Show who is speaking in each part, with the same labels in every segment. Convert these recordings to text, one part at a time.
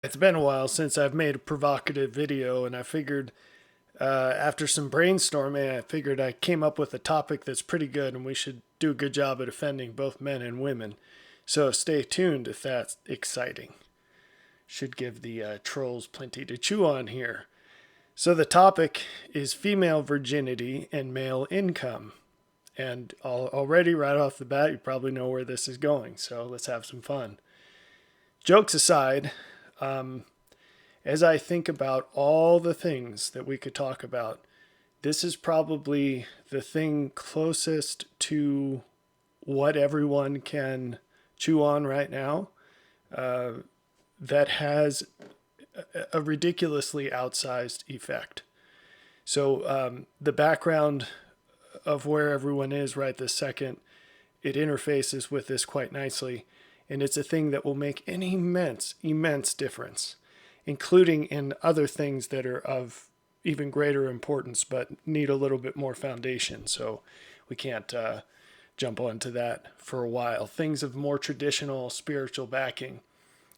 Speaker 1: It's been a while since I've made a provocative video, and I figured after some brainstorming, I figured I came up with a topic that's pretty good, and we should do a good job at offending both men and women. So stay tuned if that's exciting. Should give the trolls plenty to chew on here. So the topic is female virginity and male income. And already right off the bat, you probably know where this is going. So let's have some fun. Jokes aside, um, as I think about all the things that we could talk about, this is probably the thing closest to what everyone can chew on right now uh, that has a ridiculously outsized effect. So, the background of where everyone is right this second, it interfaces with this quite nicely. And it's a thing that will make an immense difference, including in other things that are of even greater importance but need a little bit more foundation. So we can't jump onto that for a while. Things of more traditional spiritual backing.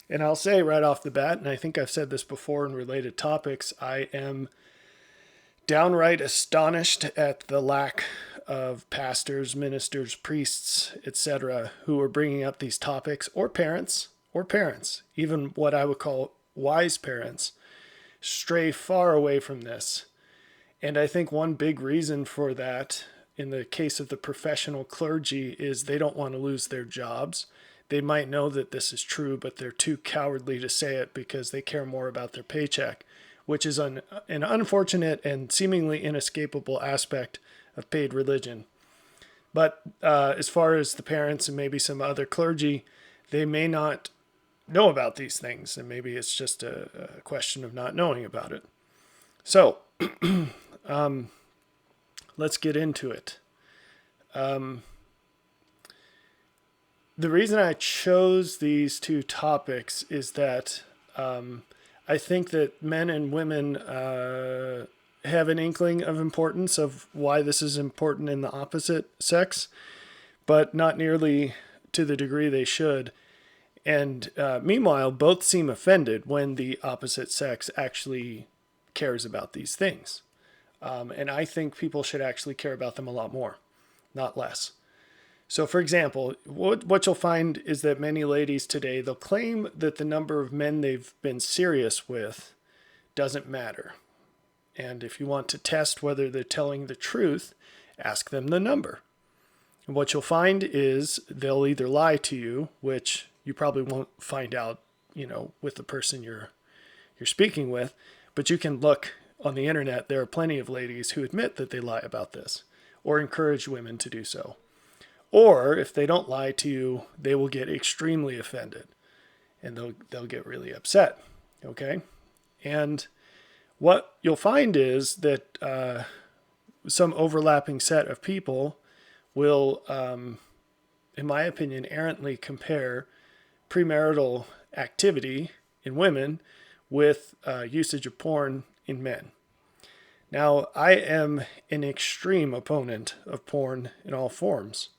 Speaker 1: And I'll say right off the bat, and I think I've said this before in related topics, I am downright astonished at the lack of pastors, ministers, priests, etc., who are bringing up these topics, or parents, even what I would call wise parents, stray far away from this. And I think one big reason for that, in the case of the professional clergy, is they don't want to lose their jobs. They might know that this is true, but they're too cowardly to say it because they care more about their paycheck, which is an unfortunate and seemingly inescapable aspect of paid religion. But as far as the parents and maybe some other clergy, they may not know about these things, and maybe it's just a question of not knowing about it. So let's get into it. Um, the reason I chose these two topics is that I think that men and women have an inkling of importance of why this is important in the opposite sex, but not nearly to the degree they should. And meanwhile, both seem offended when the opposite sex actually cares about these things. And I think people should actually care about them a lot more, not less. So, for example, what you'll find is that many ladies today, they'll claim that the number of men they've been serious with doesn't matter. And if you want to test whether they're telling the truth, ask them the number. And what you'll find is they'll either lie to you, which you probably won't find out, with the person you're speaking with, but you can look on the internet. There are plenty of ladies who admit that they lie about this or encourage women to do so. Or if they don't lie to you, they will get extremely offended and they'll get really upset. Okay? And what you'll find is that some overlapping set of people will, in my opinion, errantly compare premarital activity in women with usage of porn in men. Now, I am an extreme opponent of porn in all forms.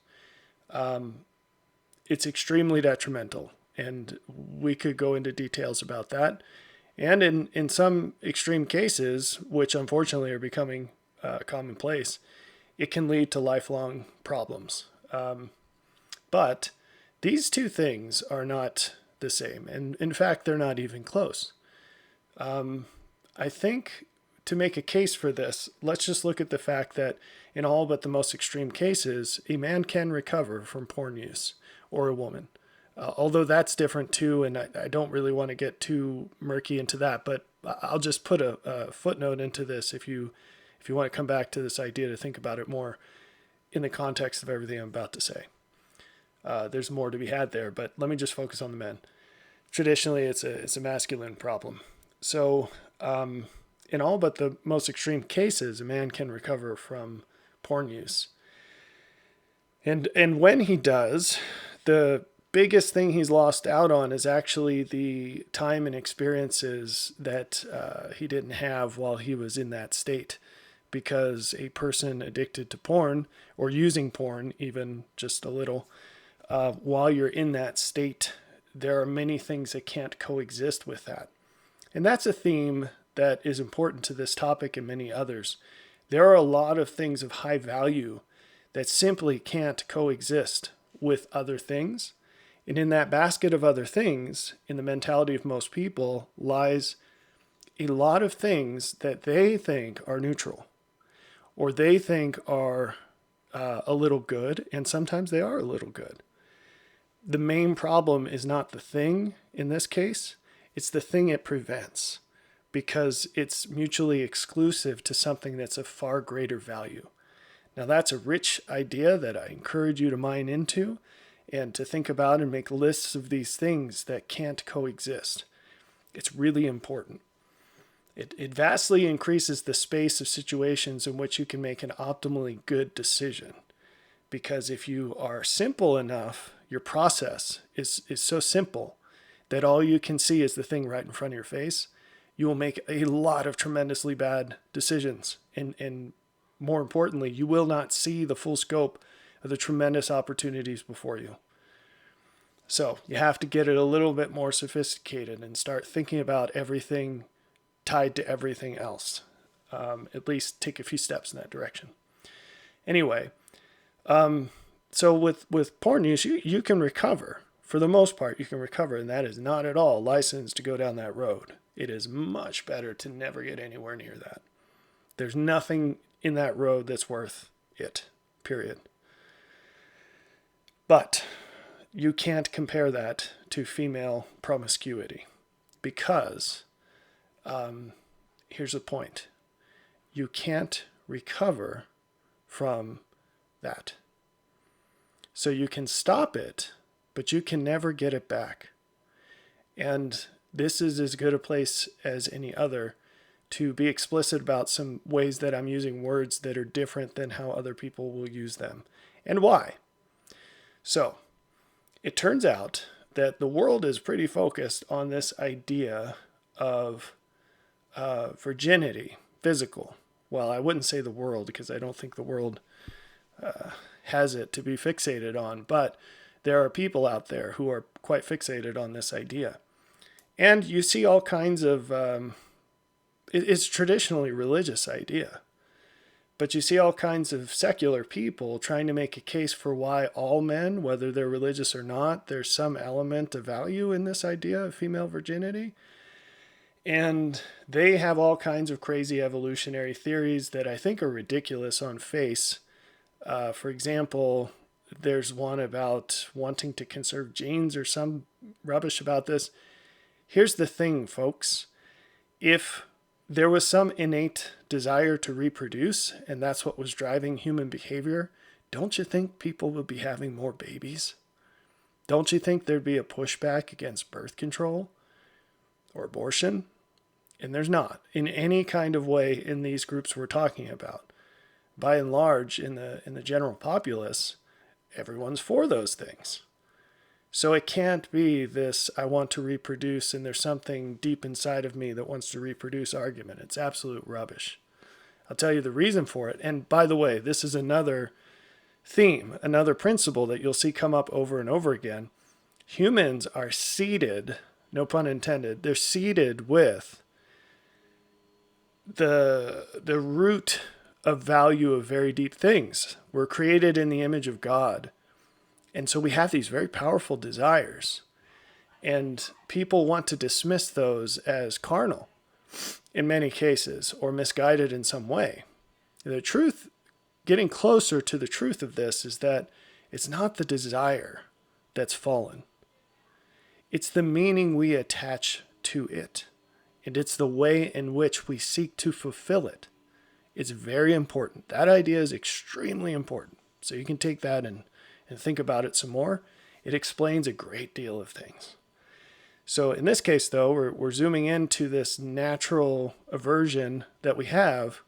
Speaker 1: It's extremely detrimental, and we could go into details about that. And in some extreme cases, which unfortunately are becoming commonplace, it can lead to lifelong problems. But these two things are not the same. And in fact, they're not even close. I think to make a case for this, let's just look at the fact that in all but the most extreme cases, a man can recover from porn use, or a woman. Although that's different too, and I don't really want to get too murky into that, but I'll just put a footnote into this if you want to come back to this idea to think about it more in the context of everything I'm about to say. There's more to be had there, but let me just focus on the men. Traditionally, it's a masculine problem. So, in all but the most extreme cases, a man can recover from porn use. And when he does, the biggest thing he's lost out on is actually the time and experiences that he didn't have while he was in that state. Because a person addicted to porn, or using porn even just a little, while you're in that state, there are many things that can't coexist with that. And that's a theme that is important to this topic and many others. There are a lot of things of high value that simply can't coexist with other things. And in that basket of other things, in the mentality of most people, lies a lot of things that they think are neutral, or they think are a little good, and sometimes they are a little good. The main problem is not the thing in this case, it's the thing it prevents, because it's mutually exclusive to something that's of far greater value. Now, that's a rich idea that I encourage you to mine into and to think about and make lists of these things that can't coexist. It's really important. It vastly increases the space of situations in which you can make an optimally good decision. Because if you are simple enough, your process is so simple that all you can see is the thing right in front of your face, you will make a lot of tremendously bad decisions. And more importantly, you will not see the full scope of the tremendous opportunities before you. So you have to get it a little bit more sophisticated and start thinking about everything tied to everything else. At least take a few steps in that direction. Anyway, so with porn use, you can recover. For the most part, you can recover, and that is not at all licensed to go down that road. It is much better to never get anywhere near that. There's nothing in that road that's worth it, period. But you can't compare that to female promiscuity because here's the point. You can't recover from that. So you can stop it, but you can never get it back. And this is as good a place as any other to be explicit about some ways that I'm using words that are different than how other people will use them and why. So it turns out that the world is pretty focused on this idea of virginity, physical. Well, I wouldn't say the world because I don't think the world has it to be fixated on, but there are people out there who are quite fixated on this idea. And you see all kinds of, it's traditionally religious idea, but you see all kinds of secular people trying to make a case for why all men, whether they're religious or not, there's some element of value in this idea of female virginity. And they have all kinds of crazy evolutionary theories that I think are ridiculous on face. For example, there's one about wanting to conserve genes or some rubbish about this. Here's the thing, folks. If there was some innate desire to reproduce, and that's what was driving human behavior, don't you think people would be having more babies? Don't you think there'd be a pushback against birth control or abortion? And there's not in any kind of way in these groups we're talking about. By and large, in the general populace, everyone's for those things. So it can't be this, I want to reproduce and there's something deep inside of me that wants to reproduce argument. It's absolute rubbish. I'll tell you the reason for it. And by the way, this is another theme, another principle that you'll see come up over and over again. Humans are seeded, no pun intended, they're seeded with the root of value of very deep things. We're created in the image of God. And so we have these very powerful desires. And people want to dismiss those as carnal in many cases or misguided in some way. The truth, getting closer to the truth of this is that it's not the desire that's fallen. It's the meaning we attach to it. And it's the way in which we seek to fulfill it. It's very important. That idea is extremely important. So you can take that and think about it some more. It explains a great deal of things. So in this case, though, we're zooming into this natural aversion that we have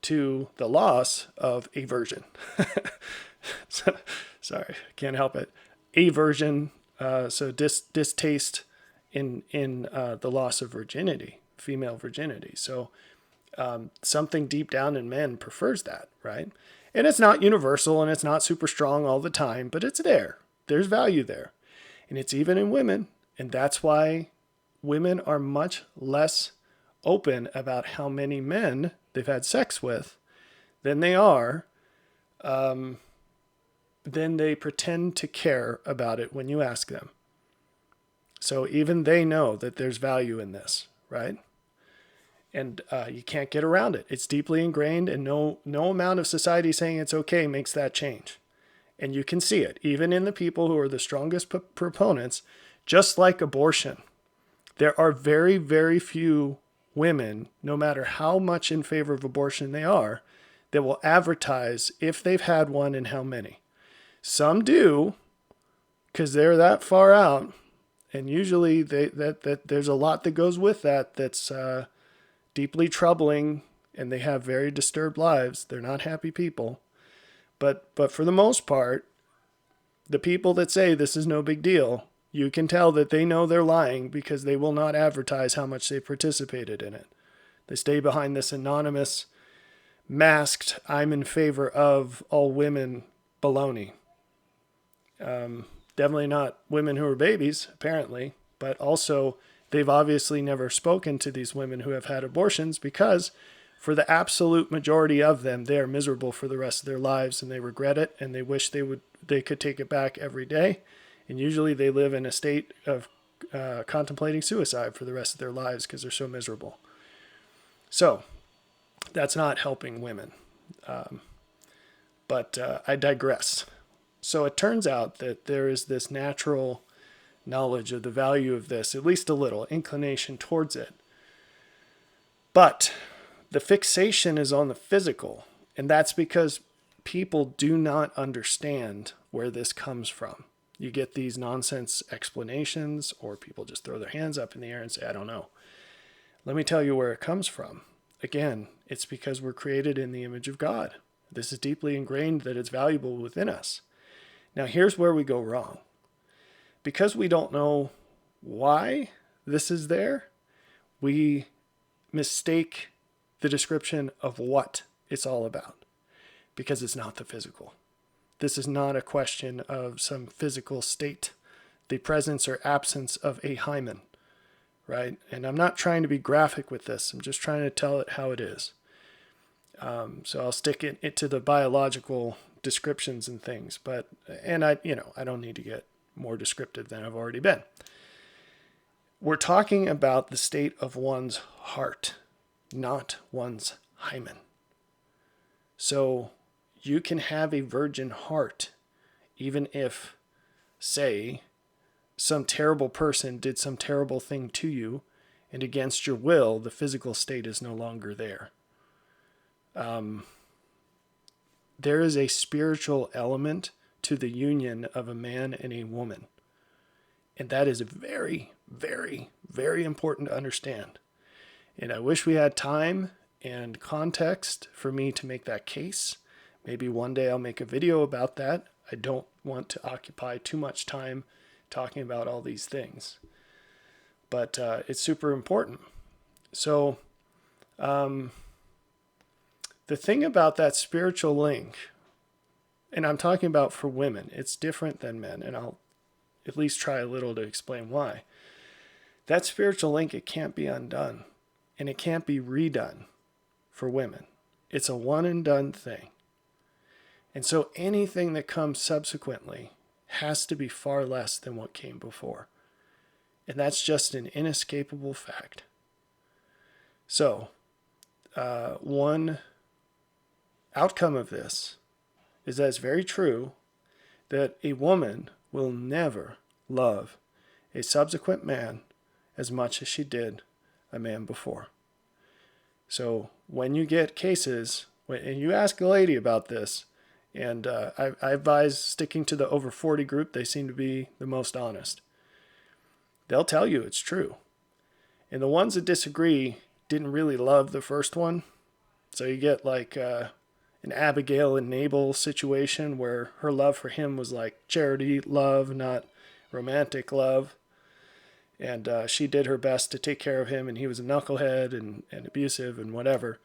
Speaker 1: to the loss of aversion. Sorry, can't help it. Aversion, so distaste in the loss of virginity, female virginity. So something deep down in men prefers that, right? And it's not universal and it's not super strong all the time, but it's there. There's value there. And it's even in women. And that's why women are much less open about how many men they've had sex with than they are, then they pretend to care about it when you ask them. So even they know that there's value in this, right? And you can't get around it. It's deeply ingrained, and no amount of society saying it's okay makes that change. And you can see it, even in the people who are the strongest proponents, just like abortion. There are very, very few women, no matter how much in favor of abortion they are, that will advertise if they've had one and how many. Some do, because they're that far out, and usually that there's a lot that goes with that that's deeply troubling, and they have very disturbed lives. They're not happy people. But for the most part, the people that say this is no big deal, you can tell that they know they're lying because they will not advertise how much they participated in it. They stay behind this anonymous, masked, I'm in favor of all women baloney. Definitely not women who are babies, apparently, but also they've obviously never spoken to these women who have had abortions, because for the absolute majority of them, they are miserable for the rest of their lives, and they regret it, and they wish they could take it back every day. And usually they live in a state of contemplating suicide for the rest of their lives because they're so miserable. So that's not helping women. But I digress. So it turns out that there is this natural knowledge of the value of this, at least a little inclination towards it. But the fixation is on the physical, and that's because people do not understand where this comes from. You get these nonsense explanations, or people just throw their hands up in the air and say, I don't know. Let me tell you where it comes from. Again, it's because we're created in the image of God. This is deeply ingrained that it's valuable within us. Now, here's where we go wrong. Because we don't know why this is there, we mistake the description of what it's all about, because it's not the physical. This is not a question of some physical state, the presence or absence of a hymen, right? And I'm not trying to be graphic with this. I'm just trying to tell it how it is. So I'll stick it to the biological descriptions and things, and I don't need to get more descriptive than I've already been. We're talking about the state of one's heart, not one's hymen. So you can have a virgin heart, even if, say, some terrible person did some terrible thing to you, and against your will, the physical state is no longer there. There is a spiritual element to the union of a man and a woman. And that is very, very, very important to understand. And I wish we had time and context for me to make that case. Maybe one day I'll make a video about that. I don't want to occupy too much time talking about all these things. But it's super important. So the thing about that spiritual link, and I'm talking about for women, it's different than men, and I'll at least try a little to explain why. That spiritual link, it can't be undone, and it can't be redone for women. It's a one and done thing. And so anything that comes subsequently has to be far less than what came before. And that's just an inescapable fact. So, one outcome of this is that it's very true that a woman will never love a subsequent man as much as she did a man before. So when you get cases, and you ask a lady about this, and I advise sticking to the over 40 group, they seem to be the most honest. They'll tell you it's true. And the ones that disagree didn't really love the first one. So you get like an Abigail and Nabal situation where her love for him was like charity love, not romantic love. And she did her best to take care of him, and he was a knucklehead and abusive and whatever.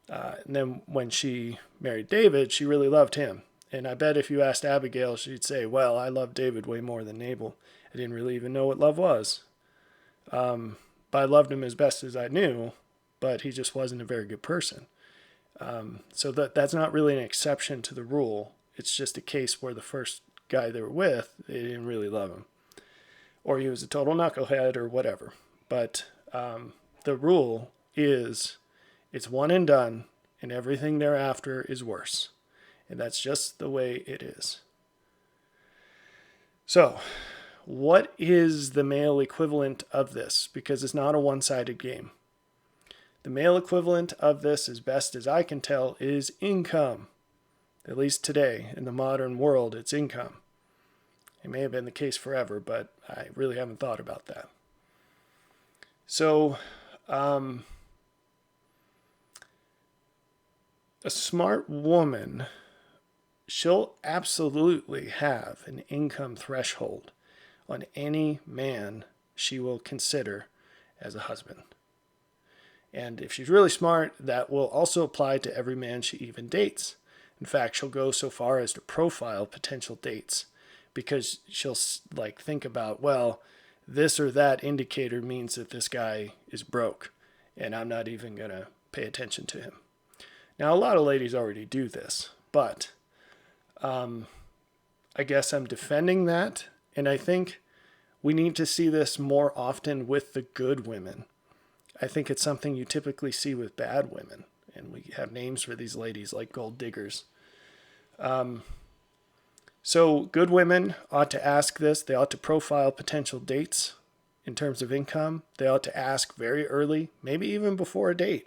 Speaker 1: And then when she married David, she really loved him. And I bet if you asked Abigail, she'd say, well, I love David way more than Nabal. I didn't really even know what love was. But I loved him as best as I knew, but he just wasn't a very good person. So that's not really an exception to the rule. It's just a case where the first guy they were with, they didn't really love him. Or he was a total knucklehead or whatever. But the rule is it's one and done, and everything thereafter is worse. And that's just the way it is. So, what is the male equivalent of this? Because it's not a one-sided game. The male equivalent of this, as best as I can tell, is income. At least today, in the modern world, it's income. It may have been the case forever, but I really haven't thought about that. So, a smart woman, she'll absolutely have an income threshold on any man she will consider as a husband. And if she's really smart, that will also apply to every man she even dates. In fact, she'll go so far as to profile potential dates because she'll think about, well, this or that indicator means that this guy is broke and I'm not even going to pay attention to him. Now, a lot of ladies already do this, but I guess I'm defending that. And I think we need to see this more often with the good women. I think it's something you typically see with bad women. And we have names for these ladies like gold diggers. So good women ought to ask this. They ought to profile potential dates in terms of income. They ought to ask very early, maybe even before a date,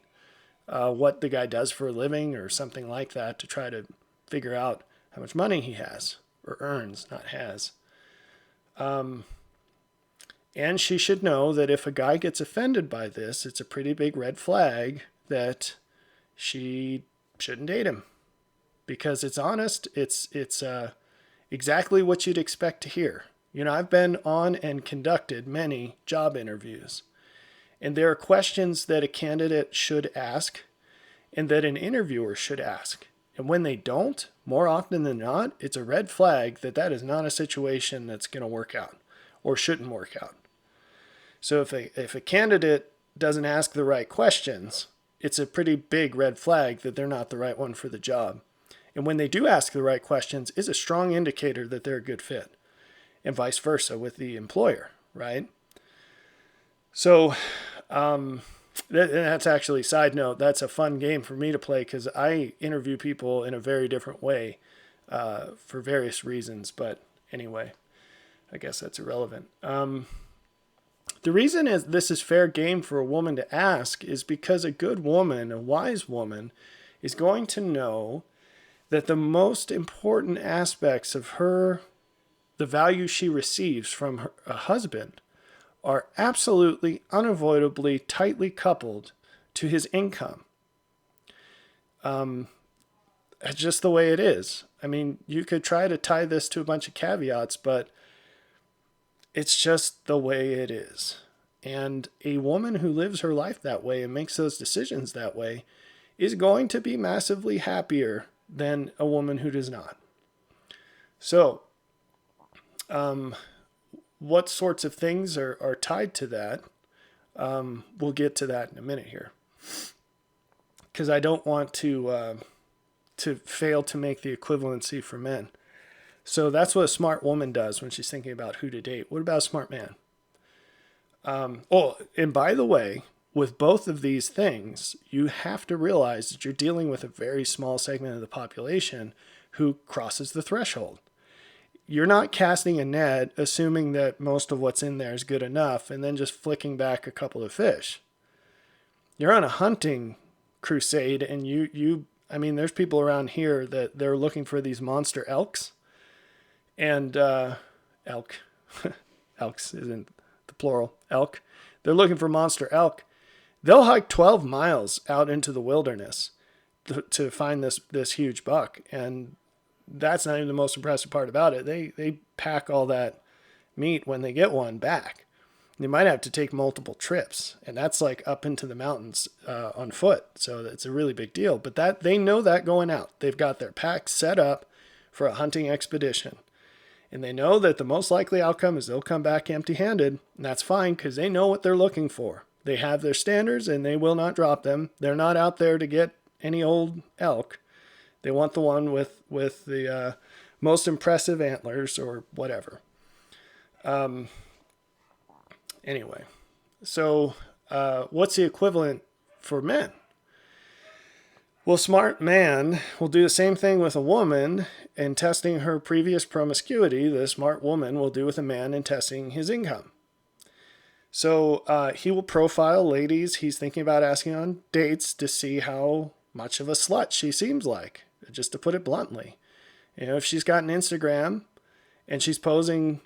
Speaker 1: what the guy does for a living or something like that to try to figure out how much money he has or earns, not has. And she should know that if a guy gets offended by this, it's a pretty big red flag that she shouldn't date him. Because it's honest, it's exactly what you'd expect to hear. You know, I've been on and conducted many job interviews. And there are questions that a candidate should ask and that an interviewer should ask. And when they don't, more often than not, it's a red flag that that is not a situation that's going to work out or shouldn't work out. So if a candidate doesn't ask the right questions, it's a pretty big red flag that they're not the right one for the job. And when they do ask the right questions, it's a strong indicator that they're a good fit. And vice versa with the employer, right? So that's actually, side note, that's a fun game for me to play because I interview people in a very different way for various reasons. But anyway, I guess that's irrelevant. The reason is this is fair game for a woman to ask is because a good woman, a wise woman, is going to know that the most important aspects of her, the value she receives from a husband, are absolutely, unavoidably, tightly coupled to his income. It's just the way it is. I mean, you could try to tie this to a bunch of caveats, but it's just the way it is. And a woman who lives her life that way and makes those decisions that way is going to be massively happier than a woman who does not. So, what sorts of things are tied to that? We'll get to that in a minute here. Because I don't want to fail to make the equivalency for men. So that's what a smart woman does when she's thinking about who to date. What about a smart man? And by the way, with both of these things, you have to realize that you're dealing with a very small segment of the population who crosses the threshold. You're not casting a net assuming that most of what's in there is good enough and then just flicking back a couple of fish. You're on a hunting crusade and I mean, there's people around here that they're looking for these monster elks. And elk, elks isn't the plural, elk. They're looking for monster elk. They'll hike 12 miles out into the wilderness to find this huge buck. And that's not even the most impressive part about it. They pack all that meat when they get one back. They might have to take multiple trips. And that's like up into the mountains on foot. So it's a really big deal. But they know that going out. They've got their pack set up for a hunting expedition. And they know that the most likely outcome is they'll come back empty-handed, and that's fine because they know what they're looking for. They have their standards and they will not drop them. They're not out there to get any old elk. They want the one with the most impressive antlers or whatever. Anyway, so what's the equivalent for men? Well, smart man will do the same thing with a woman in testing her previous promiscuity the smart woman will do with a man in testing his income. So he will profile ladies he's thinking about asking on dates to see how much of a slut she seems like, just to put it bluntly. You know, if she's got an Instagram and she's posing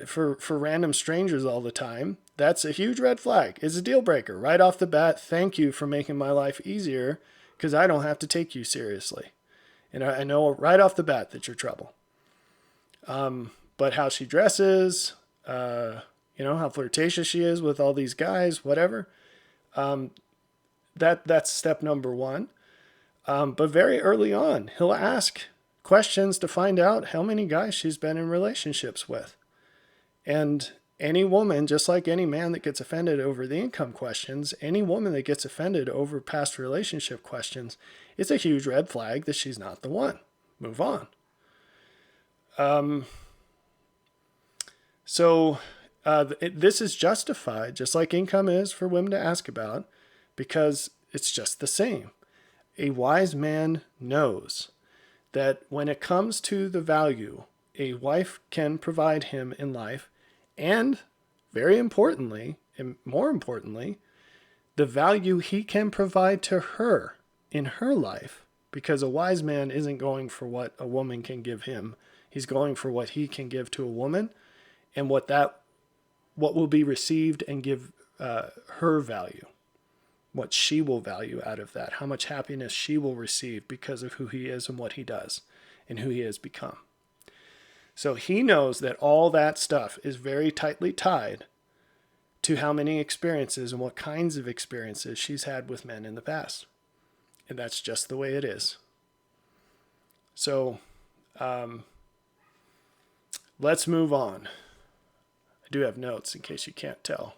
Speaker 1: for random strangers all the time, that's a huge red flag. It's a deal breaker. Right off the bat, thank you for making my life easier because I don't have to take you seriously. And I know right off the bat that you're trouble. But how she dresses, how flirtatious she is with all these guys, whatever, that's step number one. But very early on, he'll ask questions to find out how many guys she's been in relationships with. And any woman, just like any man that gets offended over the income questions, any woman that gets offended over past relationship questions, it's a huge red flag that she's not the one. Move on. This is justified, just like income is for women to ask about, because it's just the same. A wise man knows that when it comes to the value a wife can provide him in life, and very importantly, and more importantly, the value he can provide to her in her life, because a wise man isn't going for what a woman can give him. He's going for what he can give to a woman and what will be received and give her value, what she will value out of that, how much happiness she will receive because of who he is and what he does and who he has become. So he knows that all that stuff is very tightly tied to how many experiences and what kinds of experiences she's had with men in the past. And that's just the way it is. So let's move on. I do have notes in case you can't tell.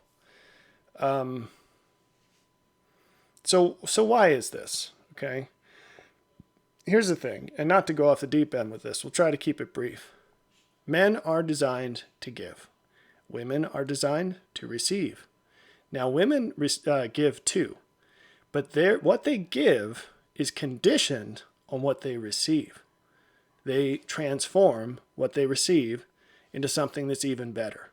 Speaker 1: So why is this? Okay. Here's the thing, and not to go off the deep end with this, we'll try to keep it brief. Men are designed to give. Women are designed to receive. Now, women give too, but what they give is conditioned on what they receive. They transform what they receive into something that's even better.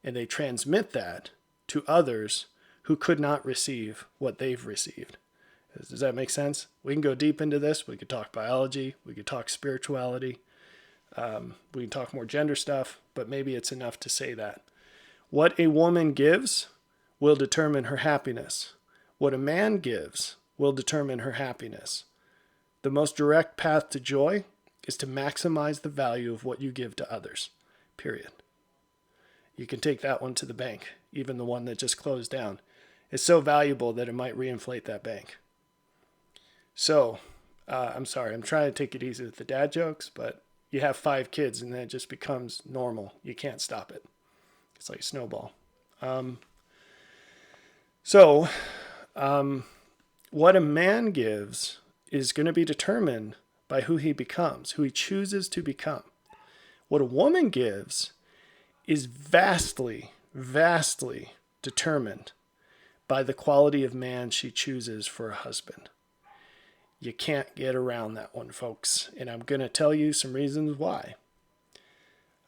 Speaker 1: And they transmit that to others who could not receive what they've received. Does that make sense? We can go deep into this. We could talk biology. We could talk spirituality. We can talk more gender stuff, but maybe it's enough to say that. What a woman gives will determine her happiness. What a man gives will determine her happiness. The most direct path to joy is to maximize the value of what you give to others, period. You can take that one to the bank, even the one that just closed down. It's so valuable that it might reinflate that bank. So, I'm sorry, I'm trying to take it easy with the dad jokes, but you have 5 kids and then it just becomes normal. You can't stop it. It's like a snowball. What a man gives is going to be determined by who he becomes, who he chooses to become. What a woman gives is vastly, vastly determined by the quality of man she chooses for a husband. You can't get around that one, folks. And I'm going to tell you some reasons why.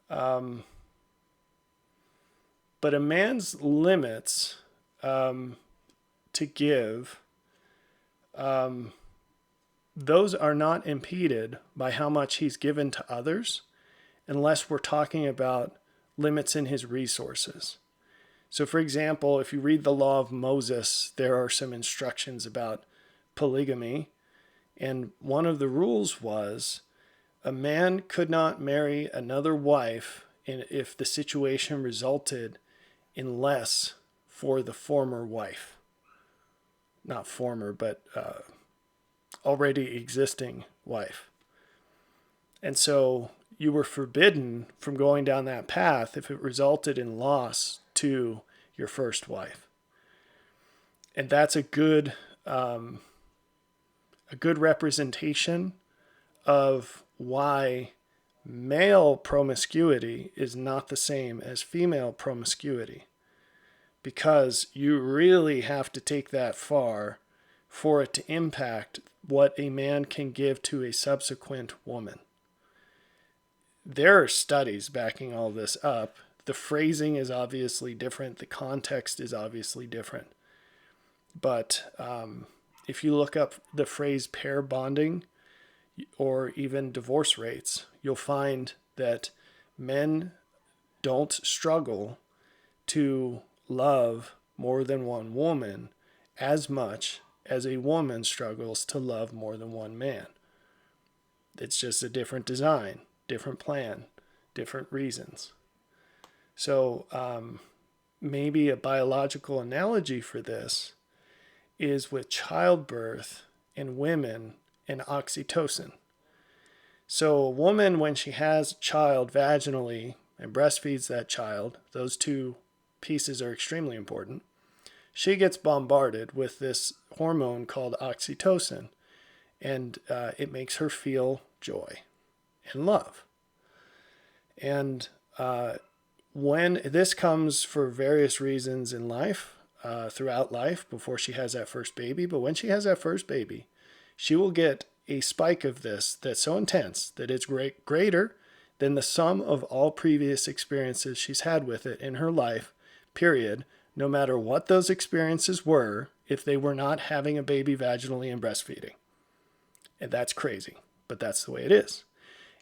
Speaker 1: But a man's limits to give, those are not impeded by how much he's given to others, unless we're talking about limits in his resources. So, for example, if you read the Law of Moses, there are some instructions about polygamy. And one of the rules was a man could not marry another wife if the situation resulted in less for the former wife. Not former, but already existing wife. And so you were forbidden from going down that path if it resulted in loss to your first wife. And that's a good representation of why male promiscuity is not the same as female promiscuity, because you really have to take that far for it to impact what a man can give to a subsequent woman. There are studies backing all this up. The phrasing is obviously different. The context is obviously different. But if you look up the phrase pair bonding or even divorce rates, you'll find that men don't struggle to love more than one woman as much as a woman struggles to love more than one man. It's just a different design, different plan, different reasons. So maybe a biological analogy for this is with childbirth in women and oxytocin. So a woman, when she has a child vaginally and breastfeeds that child, those two pieces are extremely important. She gets bombarded with this hormone called oxytocin, and it makes her feel joy and love. And when this comes for various reasons in life, throughout life, before she has that first baby, but when she has that first baby, she will get a spike of this that's so intense that it's greater than the sum of all previous experiences she's had with it in her life, period, no matter what those experiences were, if they were not having a baby vaginally and breastfeeding. And that's crazy, but that's the way it is.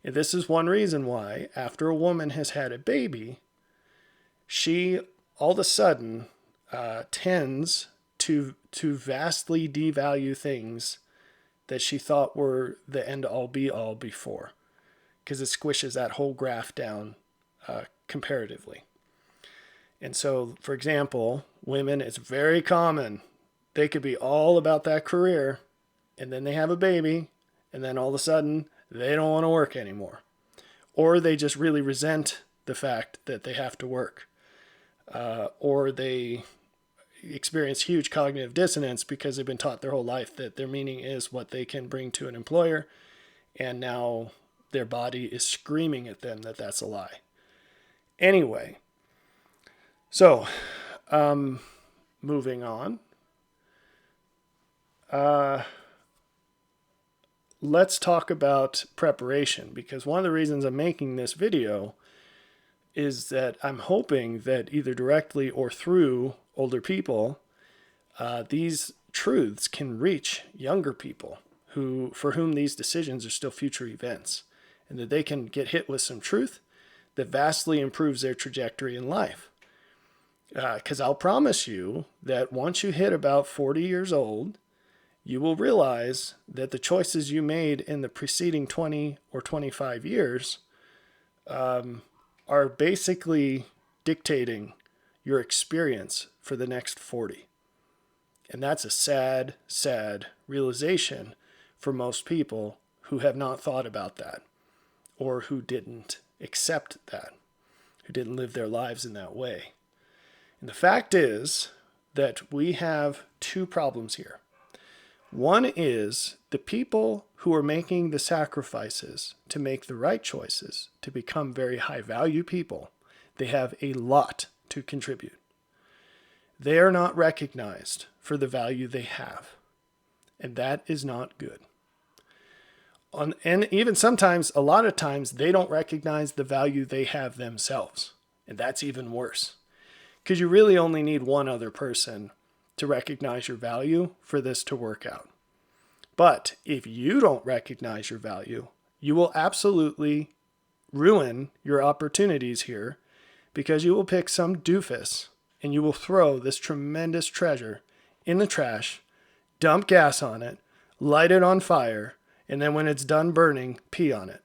Speaker 1: And this is one reason why, after a woman has had a baby, she all of a sudden tends to vastly devalue things that she thought were the end-all be-all before, because it squishes that whole graph down comparatively. And so, for example, women, it's very common. They could be all about that career, and then they have a baby, and then all of a sudden, they don't want to work anymore. Or they just really resent the fact that they have to work. Or they experience huge cognitive dissonance because they've been taught their whole life that their meaning is what they can bring to an employer, and now their body is screaming at them that that's a lie. Anyway, so moving on. Let's talk about preparation, because one of the reasons I'm making this video is that I'm hoping that either directly or through older people, these truths can reach younger people for whom these decisions are still future events, and that they can get hit with some truth that vastly improves their trajectory in life. Because I'll promise you that once you hit about 40 years old, you will realize that the choices you made in the preceding 20 or 25 years are basically dictating your experience for the next 40. And that's a sad, sad realization for most people who have not thought about that, or who didn't accept that, who didn't live their lives in that way. And the fact is that we have two problems here. One is the people who are making the sacrifices to make the right choices, to become very high value people. They have a lot to contribute. They are not recognized for the value they have, and that is not good. And even sometimes, a lot of times, they don't recognize the value they have themselves, and that's even worse, because you really only need one other person to recognize your value for this to work out. But if you don't recognize your value, you will absolutely ruin your opportunities here, because you will pick some doofus and you will throw this tremendous treasure in the trash, dump gas on it, light it on fire, and then when it's done burning, pee on it.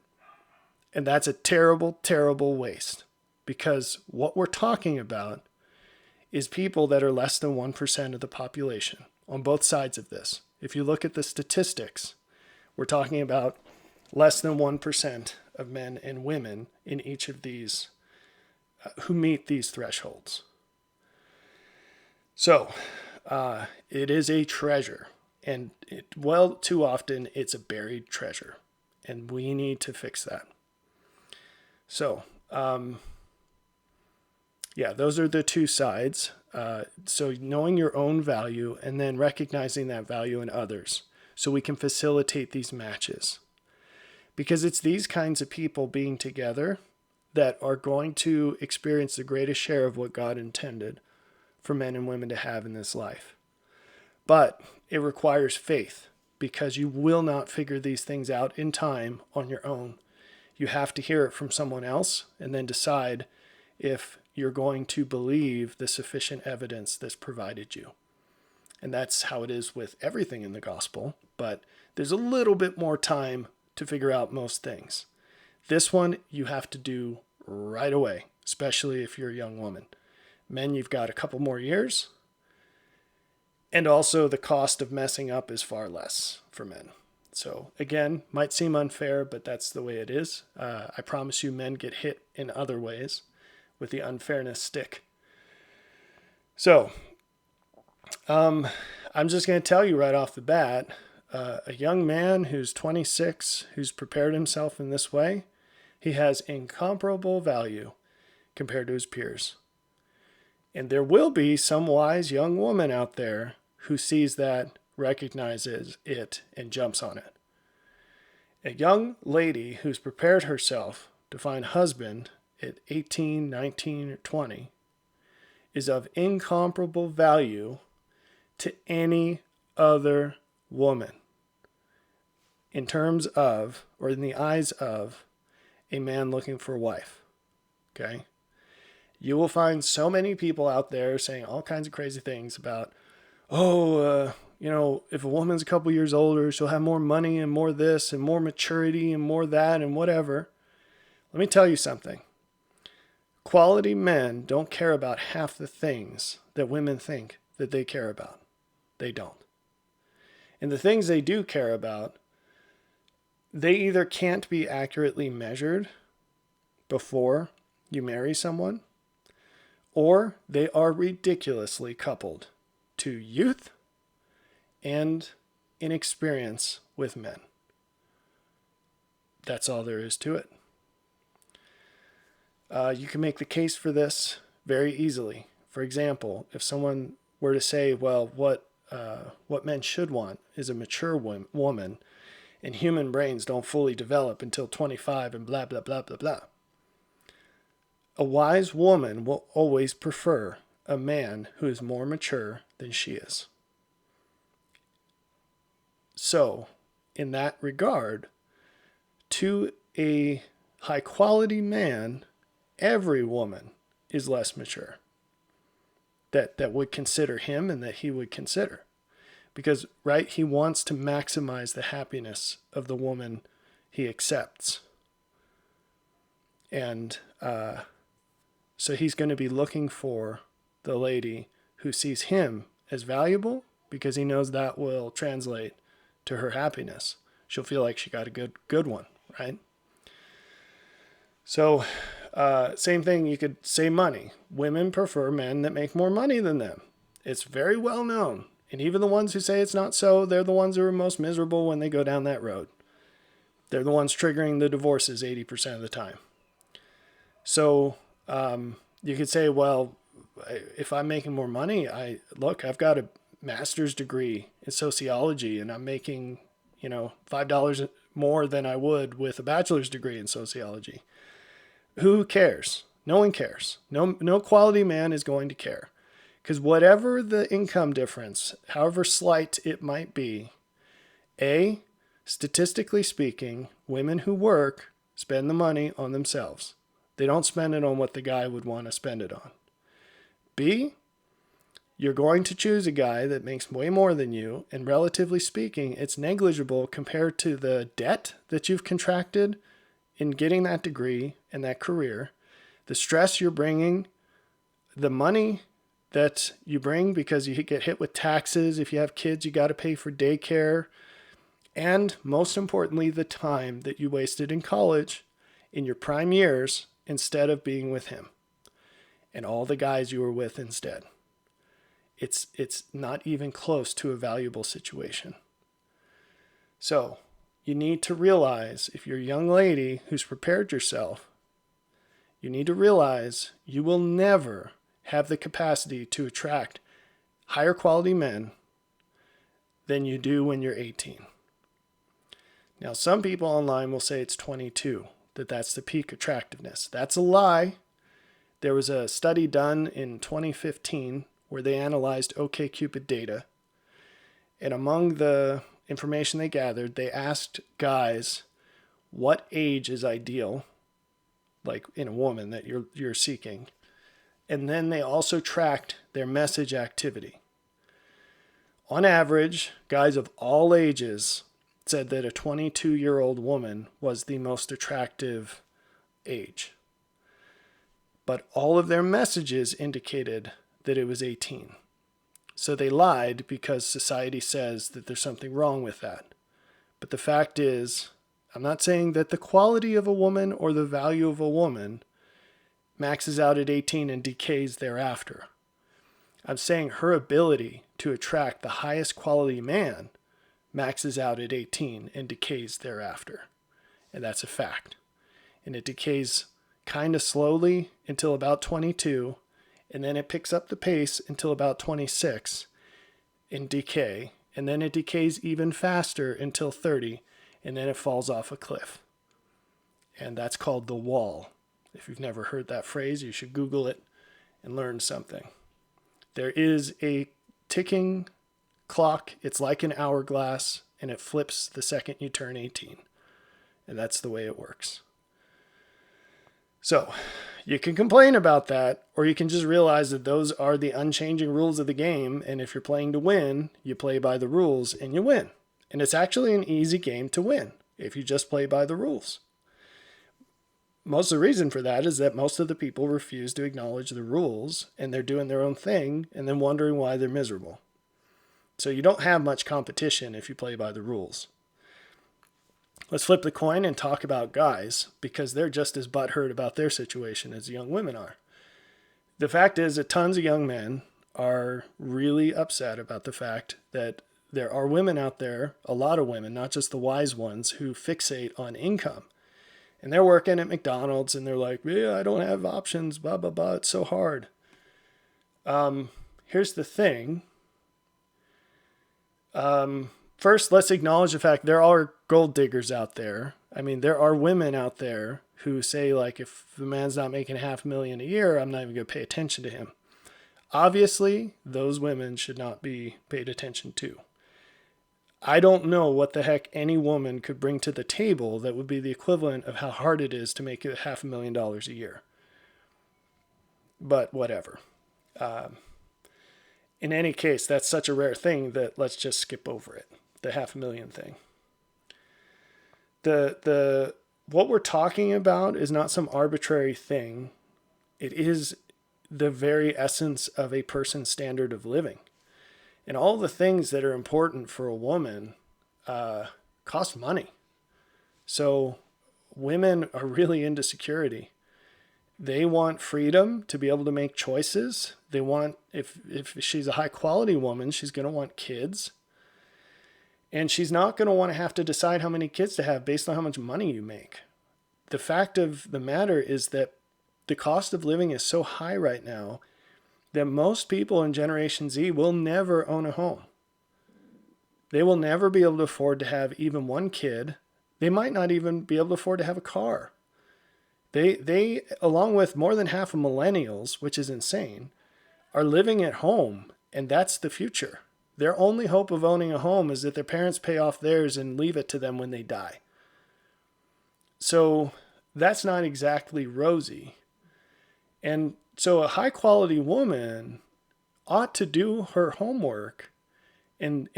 Speaker 1: And that's a terrible, terrible waste, because what we're talking about is people that are less than 1% of the population on both sides of this. If you look at the statistics, we're talking about less than 1% of men and women in each of these who meet these thresholds. So, it is a treasure, and too often it's a buried treasure, and we need to fix that. So, those are the two sides. So knowing your own value and then recognizing that value in others so we can facilitate these matches. Because it's these kinds of people being together that are going to experience the greatest share of what God intended for men and women to have in this life. But it requires faith, because you will not figure these things out in time on your own. You have to hear it from someone else and then decide if you're going to believe the sufficient evidence that's provided you. And that's how it is with everything in the gospel, but there's a little bit more time to figure out most things. This one you have to do right away, especially if you're a young woman. Men, you've got a couple more years. And also the cost of messing up is far less for men. So again, might seem unfair, but that's the way it is. I promise you men get hit in other ways with the unfairness stick. So I'm just going to tell you right off the bat, a young man who's 26, who's prepared himself in this way, he has incomparable value compared to his peers. And there will be some wise young woman out there who sees that, recognizes it, and jumps on it. A young lady who's prepared herself to find husband at 18, 19, or 20 is of incomparable value to any other woman in terms of, or in the eyes of, a man looking for a wife. Okay? You will find so many people out there saying all kinds of crazy things about, if a woman's a couple years older, she'll have more money and more this and more maturity and more that and whatever. Let me tell you something. Quality men don't care about half the things that women think that they care about. They don't. And the things they do care about, they either can't be accurately measured before you marry someone, or they are ridiculously coupled to youth and inexperience with men. That's all there is to it. You can make the case for this very easily. For example, if someone were to say, well, what men should want is a mature woman, and human brains don't fully develop until 25 and blah, blah, blah, blah, blah. A wise woman will always prefer a man who is more mature than she is. So, in that regard, to a high-quality man, every woman is less mature that would consider him and that he would consider. Because, right, he wants to maximize the happiness of the woman he accepts. And so he's going to be looking for the lady who sees him as valuable because he knows that will translate to her happiness. She'll feel like she got a good one, right? So, same thing, you could say money. Women prefer men that make more money than them. It's very well known. And even the ones who say it's not so, they're the ones who are most miserable when they go down that road. They're the ones triggering the divorces 80% of the time. So, you could say, well, if I'm making more money, I've got a master's degree in sociology and I'm making, $5 more than I would with a bachelor's degree in sociology. Who cares? No one cares. No quality man is going to care. Because whatever the income difference, however slight it might be, statistically speaking, women who work spend the money on themselves. They don't spend it on what the guy would want to spend it on. B, you're going to choose a guy that makes way more than you, and relatively speaking, it's negligible compared to the debt that you've contracted in getting that degree and that career, the stress you're bringing, the money that you bring because you get hit with taxes. If you have kids, you got to pay for daycare. And most importantly, the time that you wasted in college in your prime years instead of being with him and all the guys you were with instead. It's not even close to a valuable situation. So you need to realize, if you're a young lady who's prepared yourself, you need to realize you will never have the capacity to attract higher quality men than you do when you're 18. Now, some people online will say it's 22, that's the peak attractiveness. That's a lie. There was a study done in 2015 where they analyzed OkCupid data. And among the information they gathered, they asked guys what age is ideal, like in a woman that you're seeking. And then they also tracked their message activity. On average, guys of all ages said that a 22-year-old woman was the most attractive age. But all of their messages indicated that it was 18. So they lied because society says that there's something wrong with that. But the fact is, I'm not saying that the quality of a woman or the value of a woman maxes out at 18 and decays thereafter. I'm saying her ability to attract the highest quality man maxes out at 18 and decays thereafter. And that's a fact. And it decays kind of slowly until about 22, and then it picks up the pace until about 26 in decay, and then it decays even faster until 30, and then it falls off a cliff. And that's called the wall. If you've never heard that phrase, you should Google it and learn something. There is a ticking clock. It's like an hourglass, and it flips the second you turn 18. And that's the way it works. So you can complain about that, or you can just realize that those are the unchanging rules of the game. And if you're playing to win, you play by the rules and you win. And it's actually an easy game to win if you just play by the rules. Most of the reason for that is that most of the people refuse to acknowledge the rules, and they're doing their own thing and then wondering why they're miserable. So you don't have much competition if you play by the rules. Let's flip the coin and talk about guys, because they're just as butthurt about their situation as young women are. The fact is that tons of young men are really upset about the fact that there are women out there, a lot of women, not just the wise ones, who fixate on income. And they're working at McDonald's and they're like, yeah, I don't have options, blah, blah, blah. It's so hard. Here's the thing. First, let's acknowledge the fact there are gold diggers out there. I mean, there are women out there who say, like, if the man's not making $500,000 a year, I'm not even going to pay attention to him. Obviously, those women should not be paid attention to. I don't know what the heck any woman could bring to the table that would be the equivalent of how hard it is to make $500,000 a year. But whatever. In any case, that's such a rare thing that let's just skip over it. The $500,000 thing. What we're talking about is not some arbitrary thing. It is the very essence of a person's standard of living. And all the things that are important for a woman cost money. So women are really into security. They want freedom to be able to make choices. They want, if she's a high quality woman, she's going to want kids. And she's not going to want to have to decide how many kids to have based on how much money you make. The fact of the matter is that the cost of living is so high right now that most people in Generation Z will never own a home. They will never be able to afford to have even one kid. They might not even be able to afford to have a car. They, along with more than half of millennials, which is insane, are living at home, and that's the future. Their only hope of owning a home is that their parents pay off theirs and leave it to them when they die. So that's not exactly rosy. And so a high quality woman ought to do her homework and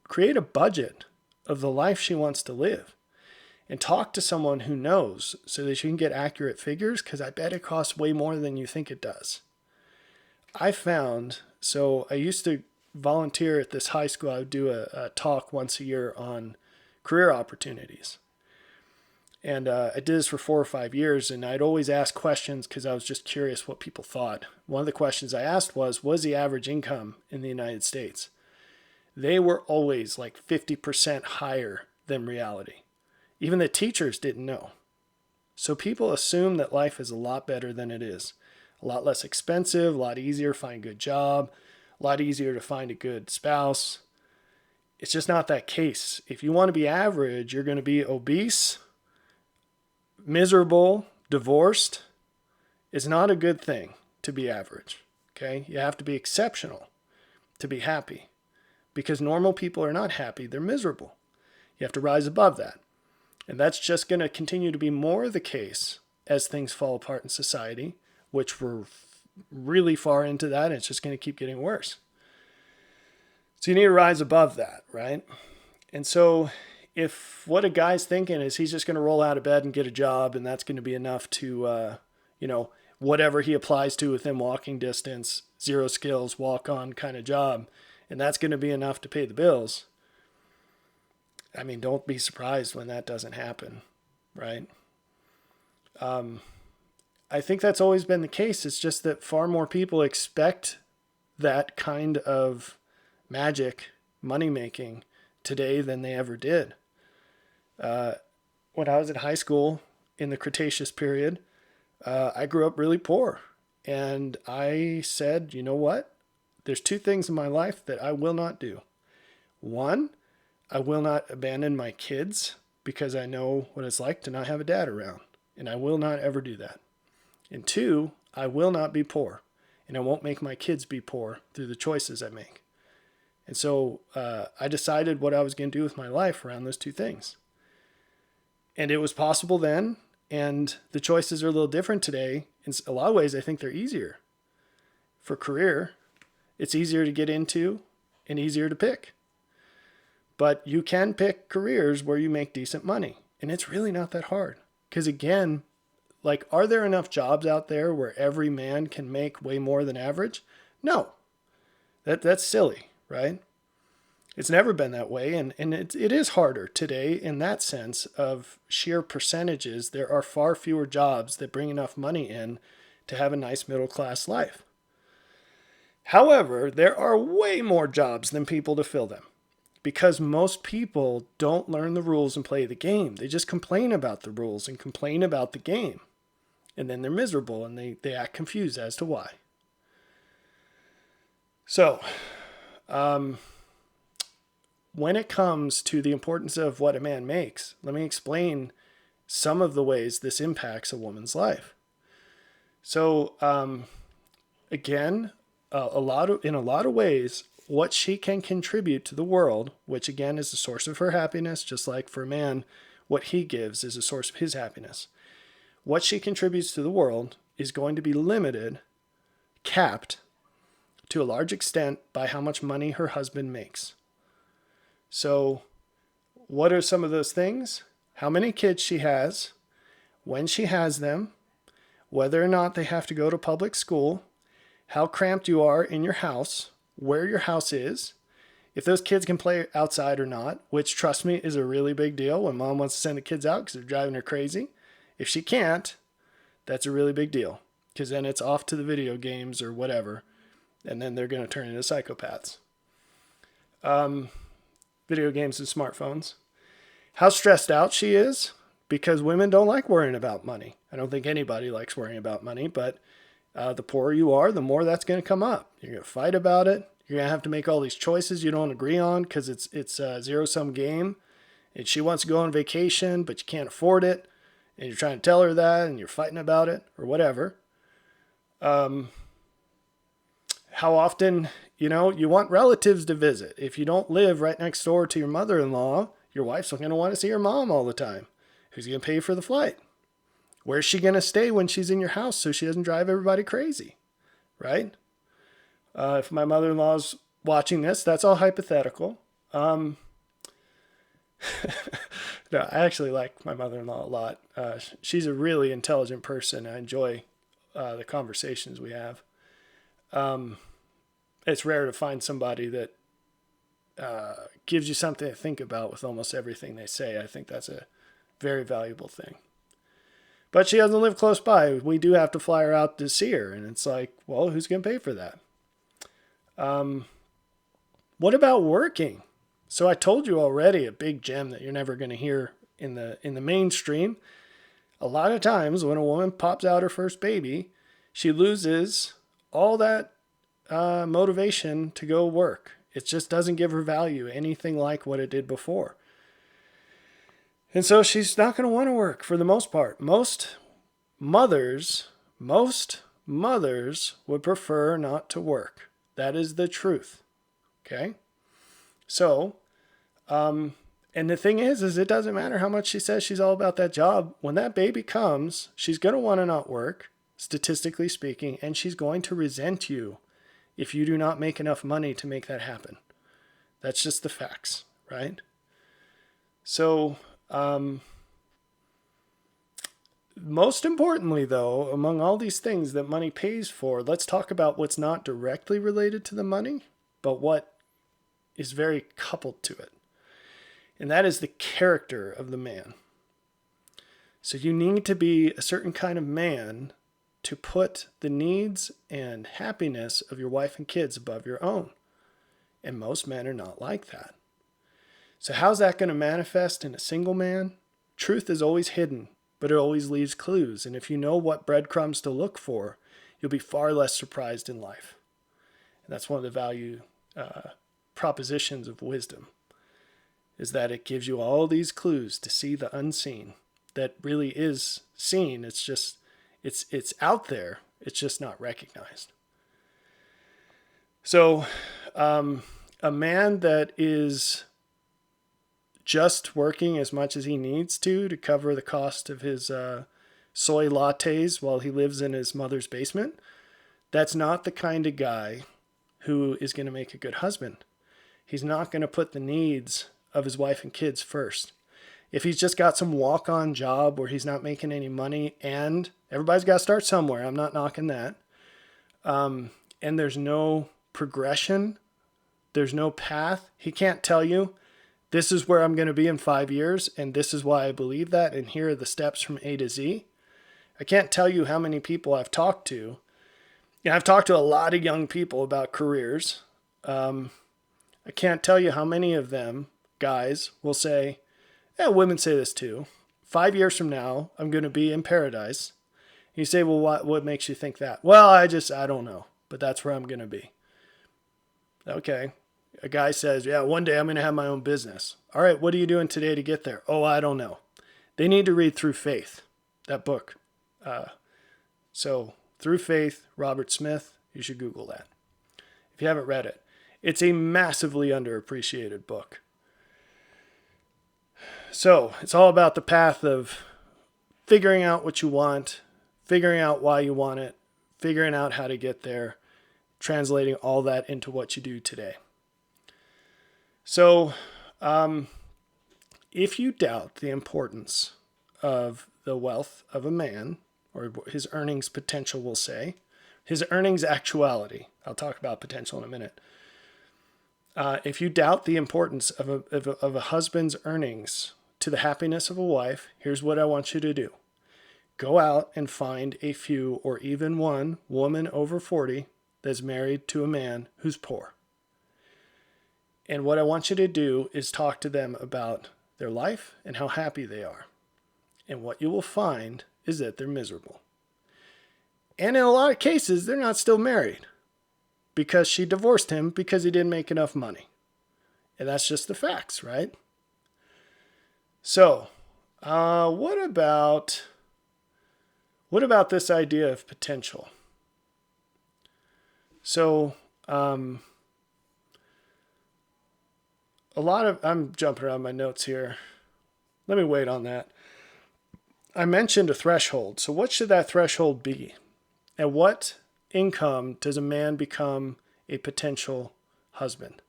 Speaker 1: create a budget of the life she wants to live. And talk to someone who knows so that you can get accurate figures, because I bet it costs way more than you think it does. I used to volunteer at this high school. I would do a talk once a year on career opportunities. And I did this for 4 or 5 years, and I'd always ask questions because I was just curious what people thought. One of the questions I asked was, what is the average income in the United States? They were always like 50% higher than reality. Even the teachers didn't know. So people assume that life is a lot better than it is. A lot less expensive, a lot easier to find a good job, a lot easier to find a good spouse. It's just not that case. If you want to be average, you're going to be obese, miserable, divorced. It's not a good thing to be average. Okay? You have to be exceptional to be happy, because normal people are not happy, they're miserable. You have to rise above that. And that's just going to continue to be more the case as things fall apart in society, which we're really far into that, and it's just going to keep getting worse. So you need to rise above that, right? And so if what a guy's thinking is he's just going to roll out of bed and get a job, and that's going to be enough to, whatever he applies to within walking distance, zero skills, walk on kind of job, and that's going to be enough to pay the bills. I mean, don't be surprised when that doesn't happen, right? I think that's always been the case. It's just that far more people expect that kind of magic, money making today than they ever did. When I was in high school in the Cretaceous period, I grew up really poor. And I said, you know what? There's 2 things in my life that I will not do. One, I will not abandon my kids because I know what it's like to not have a dad around. And I will not ever do that. And 2, I will not be poor. And I won't make my kids be poor through the choices I make. And so I decided what I was going to do with my life around those 2 things. And it was possible then. And the choices are a little different today. In a lot of ways, I think they're easier. For career, it's easier to get into and easier to pick. But you can pick careers where you make decent money. And it's really not that hard. Because again, like, are there enough jobs out there where every man can make way more than average? No. That's silly, right? It's never been that way. And it is harder today in that sense of sheer percentages. There are far fewer jobs that bring enough money in to have a nice middle class life. However, there are way more jobs than people to fill them. Because most people don't learn the rules and play the game. They just complain about the rules and complain about the game. And then they're miserable and they act confused as to why. So, when it comes to the importance of what a man makes, let me explain some of the ways this impacts a woman's life. So, again, in a lot of ways, what she can contribute to the world, which again is the source of her happiness, just like for a man, what he gives is a source of his happiness. What she contributes to the world is going to be limited, capped, to a large extent by how much money her husband makes. So, what are some of those things? How many kids she has, when she has them, whether or not they have to go to public school, how cramped you are in your house, where your house is, if those kids can play outside or not, which, trust me, is a really big deal when mom wants to send the kids out because they're driving her crazy. If she can't, that's a really big deal, because then it's off to the video games or whatever, and then they're going to turn into psychopaths. Video games and smartphones. How stressed out she is, because women don't like worrying about money. I don't think anybody likes worrying about money, but the poorer you are, the more that's going to come up. You're going to fight about it. You're going to have to make all these choices you don't agree on because it's a zero-sum game. And she wants to go on vacation, but you can't afford it. And you're trying to tell her that, and you're fighting about it, or whatever. How often, you want relatives to visit. If you don't live right next door to your mother-in-law, your wife's going to want to see her mom all the time. Who's going to pay for the flight? Where's she going to stay when she's in your house so she doesn't drive everybody crazy, right? If my mother-in-law's watching this, that's all hypothetical. No, I actually like my mother-in-law a lot. She's a really intelligent person. I enjoy the conversations we have. It's rare to find somebody that gives you something to think about with almost everything they say. I think that's a Very valuable thing. But she doesn't live close by. We do have to fly her out to see her. And it's like, well, who's going to pay for that? What about working? So I told you already, a big gem that you're never going to hear in the mainstream. A lot of times when a woman pops out her first baby, she loses all that motivation to go work. It just doesn't give her value anything like what it did before. And so she's not going to want to work for the most part. Most mothers would prefer not to work. That is the truth. Okay? So, and the thing is it doesn't matter how much she says she's all about that job. When that baby comes, she's going to want to not work, statistically speaking, and she's going to resent you if you do not make enough money to make that happen. That's just the facts, right? So, most importantly, though, among all these things that money pays for, let's talk about what's not directly related to the money, but what is very coupled to it. And that is the character of the man. So you need to be a certain kind of man to put the needs and happiness of your wife and kids above your own. And most men are not like that. So how's that going to manifest in a single man? Truth is always hidden, but it always leaves clues. And if you know what breadcrumbs to look for, you'll be far less surprised in life. And that's one of the value propositions of wisdom, is that it gives you all these clues to see the unseen that really is seen. It's just, it's out there. It's just not recognized. So a man that is just working as much as he needs to cover the cost of his soy lattes while he lives in his mother's basement, that's not the kind of guy who is going to make a good husband. He's not going to put the needs of his wife and kids first. If he's just got some walk-on job where he's not making any money, and everybody's got to start somewhere, I'm not knocking that, and there's no progression, there's no path, he can't tell you, this is where I'm going to be in 5 years, and this is why I believe that, and here are the steps from A to Z. I can't tell you how many people I've talked to. Yeah, I've talked to a lot of young people about careers. I can't tell you how many of them, guys, will say, women say this too, 5 years from now, I'm going to be in paradise. You say, well, what makes you think that? Well, I don't know, but that's where I'm going to be. Okay. A guy says, yeah, one day I'm going to have my own business. All right, what are you doing today to get there? Oh, I don't know. They need to read Through Faith, that book. So Through Faith, Robert Smith, you should Google that if you haven't read it. It's a massively underappreciated book. So it's all about the path of figuring out what you want, figuring out why you want it, figuring out how to get there, translating all that into what you do today. So if you doubt the importance of the wealth of a man, or his earnings potential, we'll say, his earnings actuality, I'll talk about potential in a minute. If you doubt the importance of a husband's earnings to the happiness of a wife, here's what I want you to do. Go out and find a few or even one woman over 40 that's married to a man who's poor. And what I want you to do is talk to them about their life and how happy they are. And what you will find is that they're miserable. And in a lot of cases, they're not still married because she divorced him because he didn't make enough money. And that's just the facts, right? So, what about this idea of potential? So, I'm jumping around my notes here. Let me wait on that. I mentioned a threshold. So what should that threshold be? At what income does a man become a potential husband?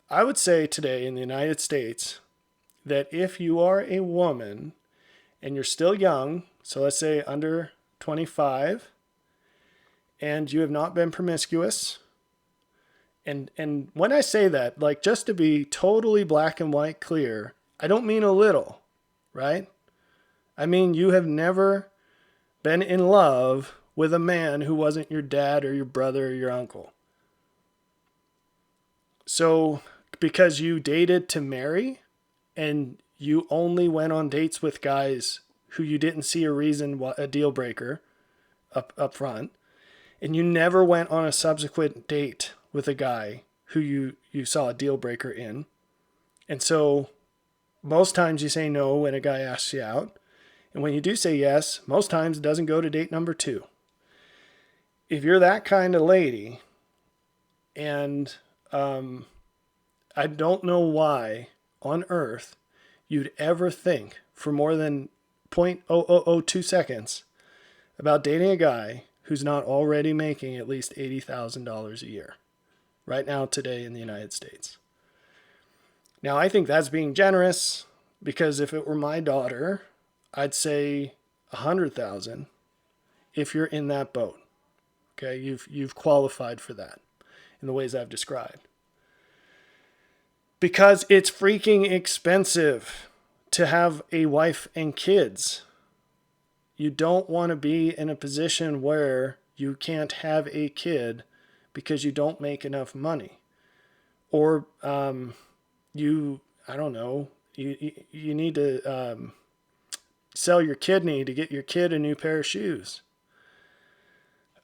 Speaker 1: I would say today in the United States that if you are a woman and you're still young, so let's say under 25, and you have not been promiscuous, and when I say that, like, just to be totally black and white clear, I don't mean a little, right? I mean, you have never been in love with a man who wasn't your dad or your brother or your uncle. So, because you dated to marry and you only went on dates with guys who you didn't see a reason, a deal breaker up front, and you never went on a subsequent date with a guy who you saw a deal breaker in. And so most times you say no when a guy asks you out. And when you do say yes, most times it doesn't go to date number 2. If you're that kind of lady, and I don't know why on earth you'd ever think for more than 0.0002 seconds about dating a guy who's not already making at least $80,000 a year right now today in the United States. Now, I think that's being generous, because if it were my daughter, I'd say 100,000 if you're in that boat. Okay, you've qualified for that in the ways I've described. Because it's freaking expensive to have a wife and kids. You don't want to be in a position where you can't have a kid because you don't make enough money. Or I don't know, you need to sell your kidney to get your kid a new pair of shoes.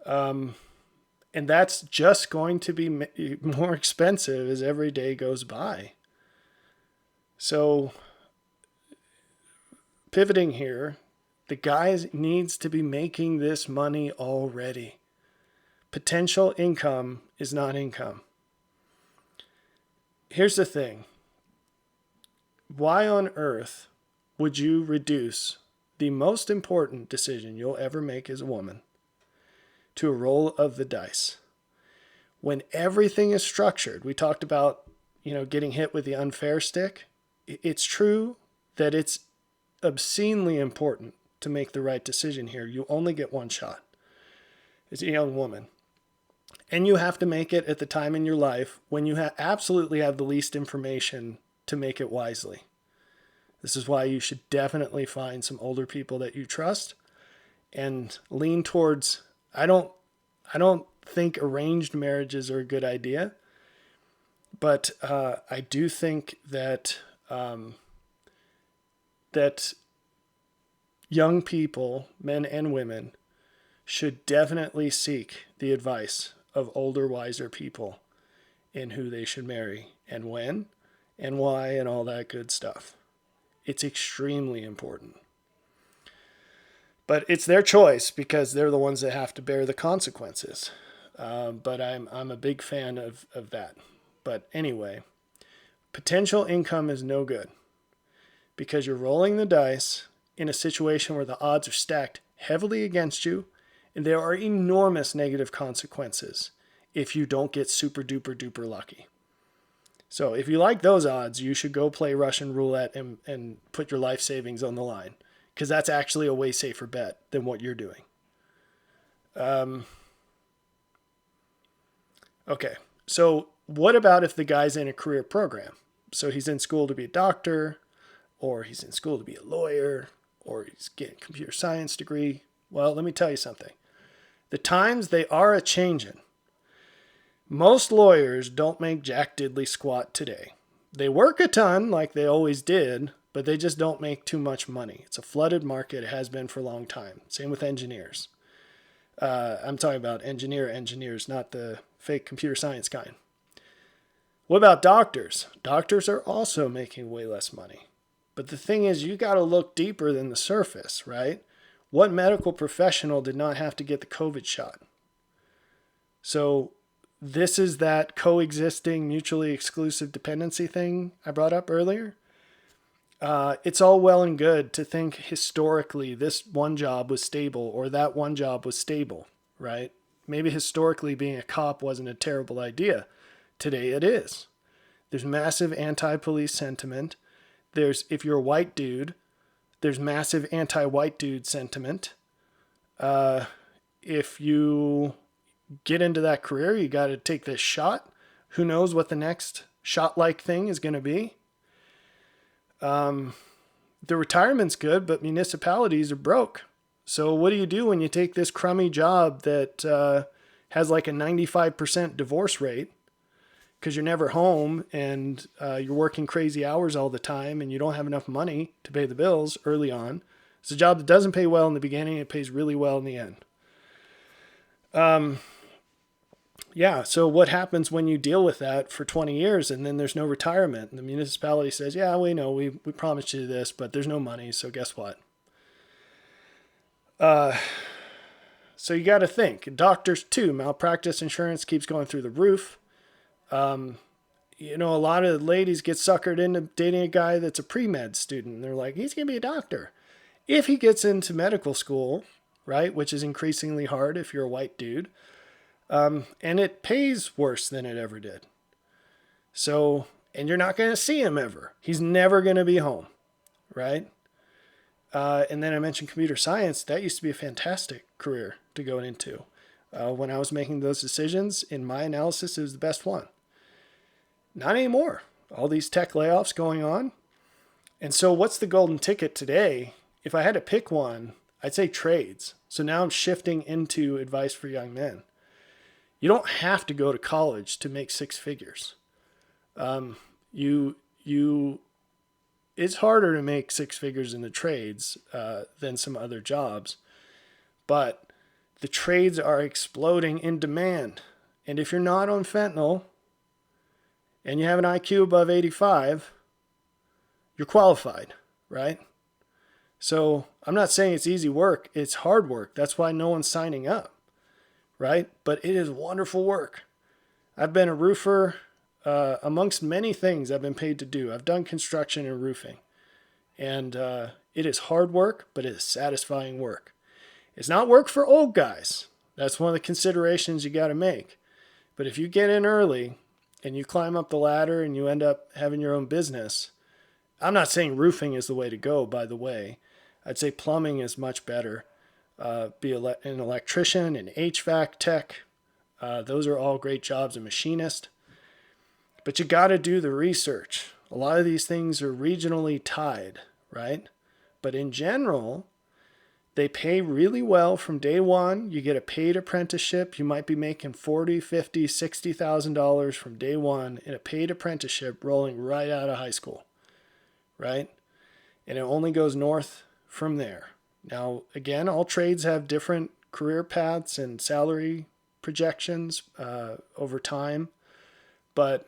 Speaker 1: And that's just going to be more expensive as every day goes by. So, pivoting here, the guy needs to be making this money already. Potential income is not income. Here's the thing. Why on earth would you reduce the most important decision you'll ever make as a woman to a roll of the dice? When everything is structured, we talked about, getting hit with the unfair stick. It's true that it's obscenely important to make the right decision here. You only get one shot as a young woman. And you have to make it at the time in your life when you absolutely have the least information to make it wisely. This is why you should definitely find some older people that you trust and lean towards, I don't think arranged marriages are a good idea, but I do think that that young people, men and women, should definitely seek the advice of older, wiser people in who they should marry and when and why and all that good stuff. It's extremely important. But it's their choice because they're the ones that have to bear the consequences. But I'm a big fan of that. But anyway, potential income is no good because you're rolling the dice in a situation where the odds are stacked heavily against you, and there are enormous negative consequences if you don't get super duper duper lucky. So if you like those odds, you should go play Russian roulette and put your life savings on the line, because that's actually a way safer bet than what you're doing. Okay, so what about if the guy's in a career program? So he's in school to be a doctor, or he's in school to be a lawyer, or he's getting a computer science degree. Well, let me tell you something. The times, they are a-changin'. Most lawyers don't make jack diddly squat today. They work a ton like they always did, but they just don't make too much money. It's a flooded market. It has been for a long time. Same with engineers. I'm talking about engineers, not the fake computer science kind. What about doctors? Doctors are also making way less money. But the thing is, you got to look deeper than the surface, right? What medical professional did not have to get the COVID shot? So this is that coexisting, mutually exclusive dependency thing I brought up earlier. It's all well and good to think historically this one job was stable or that one job was stable, right? Maybe historically being a cop wasn't a terrible idea. Today it is. There's massive anti-police sentiment. If you're a white dude, there's massive anti-white dude sentiment. If you get into that career, you got to take this shot. Who knows what the next shot-like thing is going to be? the retirement's good, but municipalities are broke. So what do you do when you take this crummy job that has like a 95% divorce rate because you're never home and you're working crazy hours all the time and you don't have enough money to pay the bills early on? It's a job that doesn't pay well in the beginning. It pays really well in the end. Yeah, so what happens when you deal with that for 20 years and then there's no retirement? And the municipality says, yeah, we know, we promised you this, but there's no money, so guess what? So you got to think. Doctors, too, malpractice insurance keeps going through the roof. You know, a lot of ladies get suckered into dating a guy that's a pre-med student. They're like, he's going to be a doctor. If he gets into medical school, right, which is increasingly hard if you're a white dude, and it pays worse than it ever did. So, and you're not going to see him ever. He's never going to be home, right? And then I mentioned computer science. That used to be a fantastic career to go into. When I was making those decisions, in my analysis, it was the best one. Not anymore. All these tech layoffs going on. And so what's the golden ticket today? If I had to pick one, I'd say trades. So now I'm shifting into advice for young men. You don't have to go to college to make six figures. It's harder to make six figures in the trades than some other jobs, but the trades are exploding in demand. And if you're not on fentanyl and you have an IQ above 85, you're qualified, right? So I'm not saying it's easy work. It's hard work. That's why no one's signing up, right? But it is wonderful work. I've been a roofer. Amongst many things I've been paid to do. I've done construction and roofing. And it is hard work, but it is satisfying work. It's not work for old guys. That's one of the considerations you got to make. But if you get in early and you climb up the ladder and you end up having your own business, I'm not saying roofing is the way to go, by the way. I'd say plumbing is much better. Be an electrician, an HVAC tech. Those are all great jobs, a machinist. But you got to do the research. A lot of these things are regionally tied, right? But in general, they pay really well from day one. You get a paid apprenticeship. You might be making $40,000, $50,000, $60,000 from day one in a paid apprenticeship rolling right out of high school, right? And it only goes north from there. Now, again, all trades have different career paths and salary projections over time. But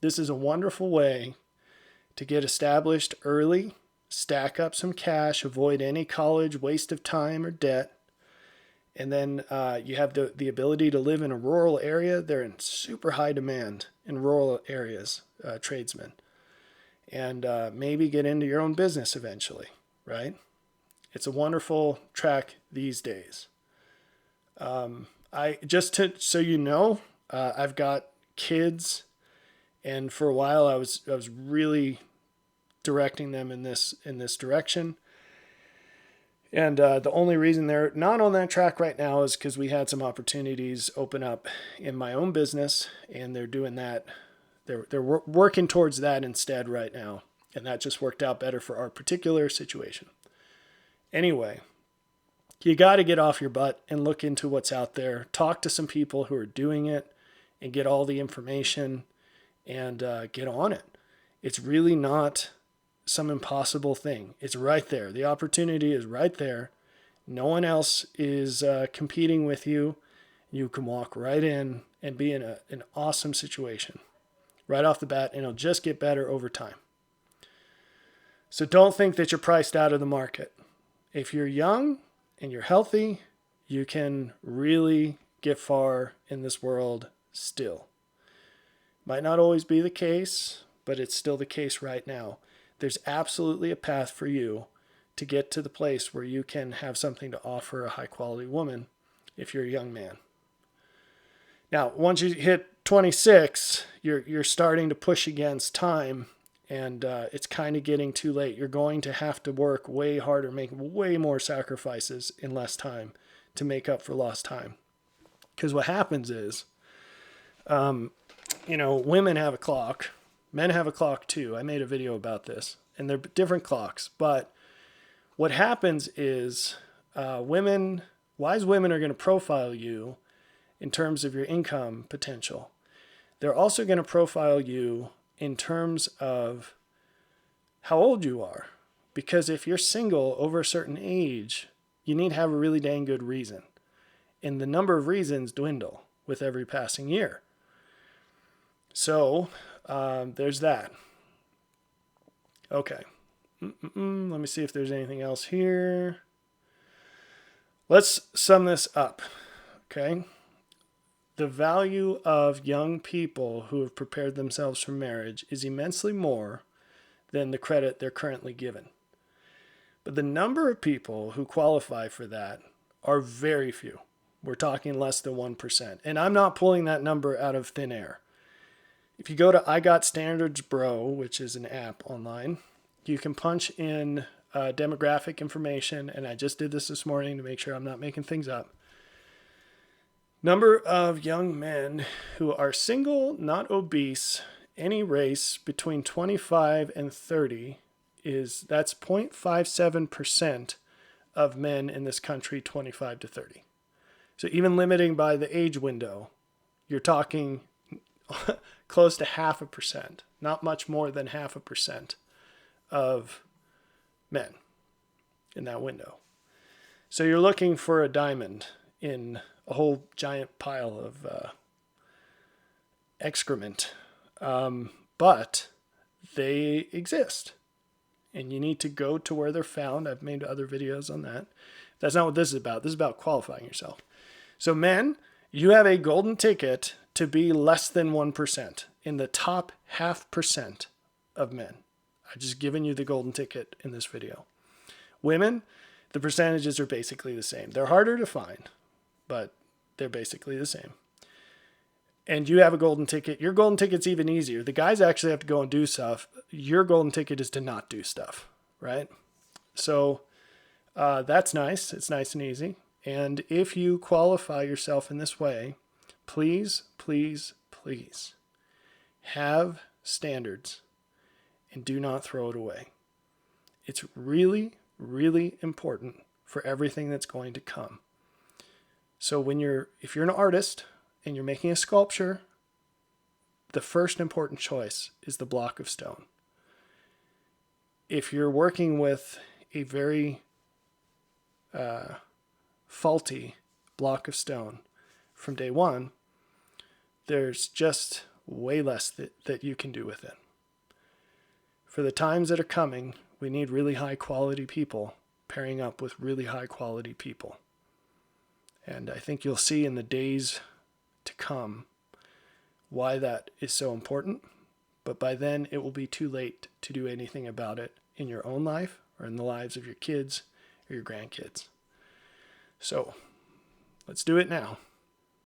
Speaker 1: this is a wonderful way to get established early, stack up some cash, avoid any college waste of time or debt. And then you have the ability to live in a rural area. They're in super high demand in rural areas, tradesmen. And maybe get into your own business eventually, right? It's a wonderful track these days. So you know, I've got kids, and for a while I was really directing them in this direction. And the only reason they're not on that track right now is because we had some opportunities open up in my own business, and they're doing that. They're working towards that instead right now, and that just worked out better for our particular situation. Anyway, you got to get off your butt and look into what's out there. Talk to some people who are doing it and get all the information and get on it. It's really not some impossible thing. It's right there. The opportunity is right there. No one else is competing with you. You can walk right in and be in an awesome situation right off the bat, and it'll just get better over time. So don't think that you're priced out of the market. If you're young and you're healthy, you can really get far in this world still. Might not always be the case, but it's still the case right now. There's absolutely a path for you to get to the place where you can have something to offer a high quality woman if you're a young man. Now, once you hit 26, you're starting to push against time, and it's kind of getting too late. You're going to have to work way harder, make way more sacrifices in less time to make up for lost time. Because what happens is, women have a clock, Men have a clock too. I made a video about this, and they're different clocks. But what happens is wise women are going to profile you in terms of your income potential. They're also going to profile you in terms of how old you are. Because if you're single over a certain age, you need to have a really dang good reason. And the number of reasons dwindle with every passing year. So there's that. Okay. Let me see if there's anything else here. Let's sum this up. Okay. The value of young people who have prepared themselves for marriage is immensely more than the credit they're currently given. But the number of people who qualify for that are very few. We're talking less than 1%. And I'm not pulling that number out of thin air. If you go to I Got Standards Bro, which is an app online, you can punch in demographic information. And I just did this morning to make sure I'm not making things up. Number of young men who are single, not obese, any race between 25 and 30 that's 0.57% of men in this country 25 to 30. So even limiting by the age window, you're talking close to 0.5%, not much more than 0.5% of men in that window. So you're looking for a diamond in a whole giant pile of excrement. But they exist. And you need to go to where they're found. I've made other videos on that. That's not what this is about. This is about qualifying yourself. So men, you have a golden ticket to be less than 1% in the top 0.5% of men. I've just given you the golden ticket in this video. Women, the percentages are basically the same. They're harder to find, but they're basically the same. And you have a golden ticket. Your golden ticket's even easier. The guys actually have to go and do stuff. Your golden ticket is to not do stuff, right? So that's nice. It's nice and easy. And if you qualify yourself in this way, please, please, please have standards and do not throw it away. It's really, really important for everything that's going to come. So if you're an artist and you're making a sculpture, the first important choice is the block of stone. If you're working with a very faulty block of stone from day one, there's just way less that you can do with it. For the times that are coming, we need really high quality people pairing up with really high quality people. And I think you'll see in the days to come why that is so important. But by then, it will be too late to do anything about it in your own life or in the lives of your kids or your grandkids. So let's do it now.